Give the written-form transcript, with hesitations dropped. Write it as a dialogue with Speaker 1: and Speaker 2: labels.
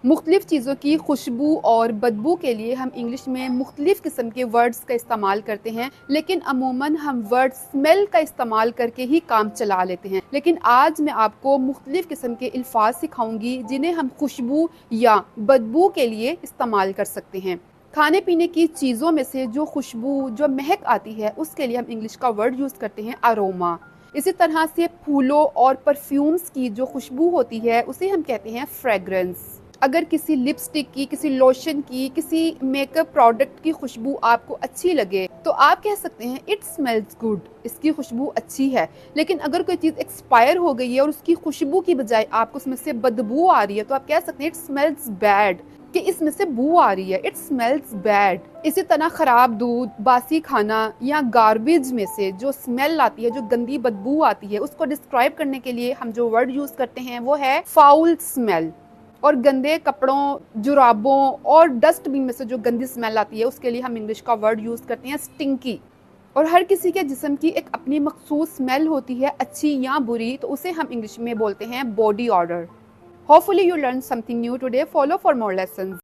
Speaker 1: मुख्तलिफ़ चीज़ों की खुशबू और बदबू के लिए हम इंग्लिश में मुख्तलिफ़ किस्म के वर्ड्स का इस्तेमाल करते हैं, लेकिन अमूमन हम वर्ड स्मेल का इस्तेमाल करके ही काम चला लेते हैं। लेकिन आज मैं आपको मुख्तलिफ़ किस्म के अल्फाज सिखाऊंगी जिन्हें हम खुशबू या बदबू के लिए इस्तेमाल कर सकते हैं। खाने पीने की चीज़ों में से जो खुशबू, जो महक आती है, उसके लिए हम इंग्लिश का वर्ड यूज़ करते हैं अरोमा। इसी तरह से फूलों और परफ्यूम्स की जो खुशबू होती है उसे हम कहते हैं फ्रेगरेंस। अगर किसी लिपस्टिक की, किसी लोशन की, किसी मेकअप प्रोडक्ट की खुशबू आपको अच्छी लगे तो आप कह सकते हैं इट स्मेल्स गुड, इसकी खुशबू अच्छी है। लेकिन अगर कोई चीज़ एक्सपायर हो गई है और उसकी खुशबू की बजाय आपको उसमें से बदबू आ रही है तो आप कह सकते हैं इट स्मेल्स बैड, कि इसमें से बू आ रही है, इट स्मेल्स बैड। इसी तरह खराब दूध, बासी खाना या गार्बेज में से जो स्मेल आती है, जो गंदी बदबू आती है, उसको डिस्क्राइब करने के लिए हम जो वर्ड यूज़ करते हैं वो है फाउल स्मेल। और गंदे कपड़ों, जुराबों और डस्टबिन में से जो गंदी स्मेल आती है उसके लिए हम इंग्लिश का वर्ड यूज़ करते हैं स्टिंकी। और हर किसी के जिस्म की एक अपनी मखसूस स्मेल होती है, अच्छी या बुरी, तो उसे हम इंग्लिश में बोलते हैं body order. Hopefully you learn something new today. Follow for more lessons.